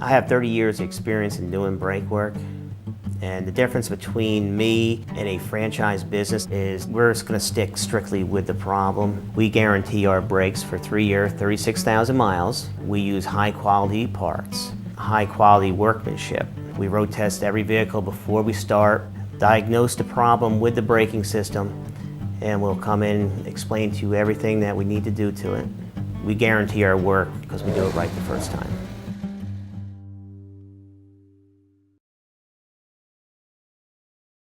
I have 30 years experience in doing brake work, and the difference between me and a franchise business is we're just going to stick strictly with the problem. We guarantee our brakes for 3 years, 36,000 miles. We use high quality parts, high quality workmanship. We road test every vehicle before we start, diagnose the problem with the braking system, and we'll come in and explain to you everything that we need to do to it. We guarantee our work because we do it right the first time.